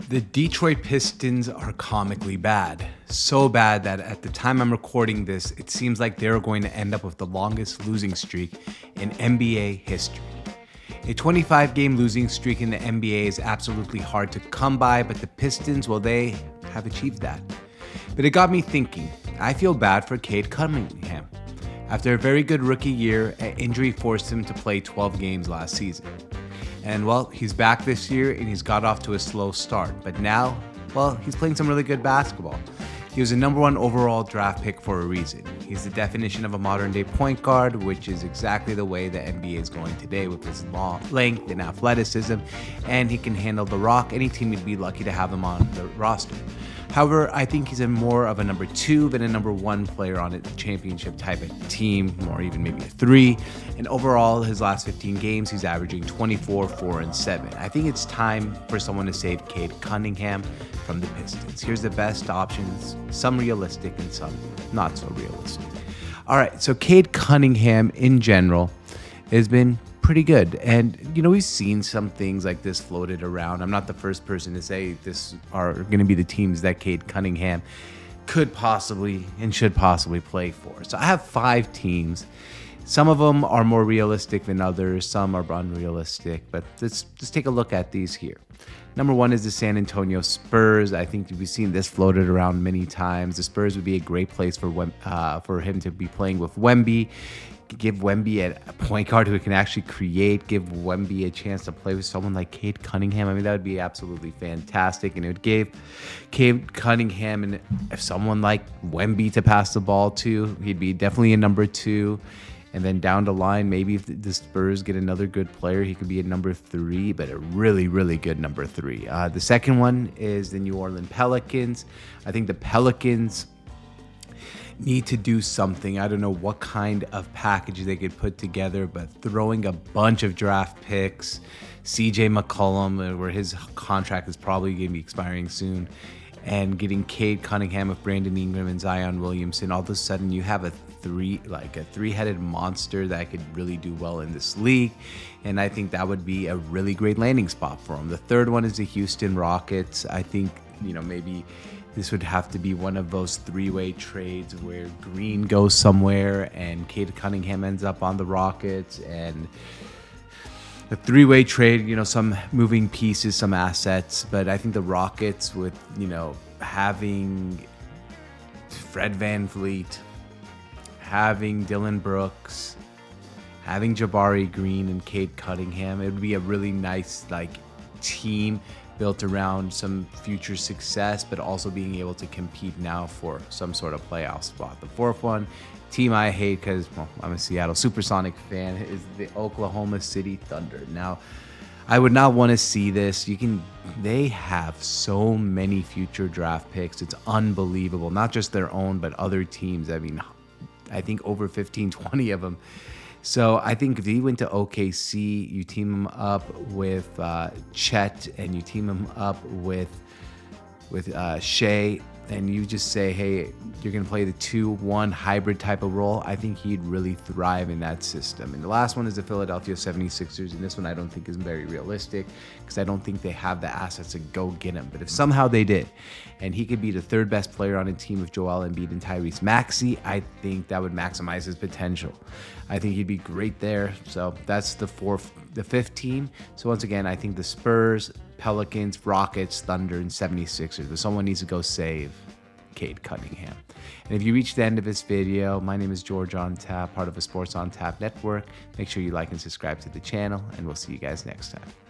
The Detroit Pistons are comically bad. So bad that at the time I'm recording this, it seems like they're going to end up with the longest losing streak in NBA history. A 25-game losing streak in the NBA is absolutely hard to come by, but the Pistons, well, they have achieved that. But it got me thinking. I feel bad for Cade Cunningham. After a very good rookie year, an injury forced him to play 12 games last season. And well, he's back this year and he's got off to a slow start. But now, well, he's playing some really good basketball. He was a number one overall draft pick for a reason. He's the definition of a modern day point guard, which is exactly the way the NBA is going today with his long length and athleticism. And he can handle the rock. Any team would be lucky to have him on the roster. However, I think he's more of a number two than a number one player on a championship type of team, or even maybe a three. And overall, his last 15 games, he's averaging 24, 4, and 7. I think it's time for someone to save Cade Cunningham from the Pistons. Here's the best options, some realistic and some not so realistic. All right, so Cade Cunningham in general has been pretty good. And, we've seen some things like this floated around. I'm not the first person to say this are going to be the teams that Cade Cunningham could possibly and should possibly play for. So I have 5 teams. Some of them are more realistic than others. Some are unrealistic. But let's just take a look at these here. Number 1 is the San Antonio Spurs. I think we've seen this floated around many times. The Spurs would be a great place for him to be playing with Wemby. Give Wemby a point guard who can actually create, give Wemby a chance to play with someone like Cade Cunningham. I mean, that would be absolutely fantastic. And it would give Cade Cunningham and someone like Wemby to pass the ball to. He'd be definitely a number 2. And then down the line, maybe if the Spurs get another good player, he could be a number 3, but a really, really good number 3. The second one is the New Orleans Pelicans. I think the Pelicans need to do something. I don't know what kind of package they could put together, but throwing a bunch of draft picks, CJ McCollum, where his contract is probably going to be expiring soon, and getting Cade Cunningham with Brandon Ingram and Zion Williamson, all of a sudden you have a three-headed monster that could really do well in this league. And I think that would be a really great landing spot for him. The third one is the Houston Rockets. I think, maybe this would have to be one of those 3-way trades where Green goes somewhere and Cade Cunningham ends up on the Rockets, and a 3-way trade, some moving pieces, some assets. But I think the Rockets with, having Fred VanVleet, having Dylan Brooks, having Jabari Green and Cade Cunningham, it would be a really nice team built around some future success, but also being able to compete now for some sort of playoff spot. The fourth one, team I hate because, I'm a Seattle Supersonic fan, is the Oklahoma City Thunder. Now, I would not want to see this. They have so many future draft picks. It's unbelievable. Not just their own, but other teams. I mean, I think over 15, 20 of them. So I think if he went to OKC, you team him up with Chet, and you team him up with Shea, and you just say, hey, you're going to play the 2-1 hybrid type of role, I think he'd really thrive in that system. And the last one is the Philadelphia 76ers, and this one I don't think is very realistic because I don't think they have the assets to go get him. But if somehow they did, and he could be the third best player on a team with Joel Embiid and Tyrese Maxey, I think that would maximize his potential. I think he'd be great there. So that's the fifth team. So once again, I think the Spurs, Pelicans, Rockets, Thunder, and 76ers. But someone needs to go save Cade Cunningham. And if you reach the end of this video, my name is George on Tap, part of the Sports on Tap network. Make sure you like and subscribe to the channel, and we'll see you guys next time.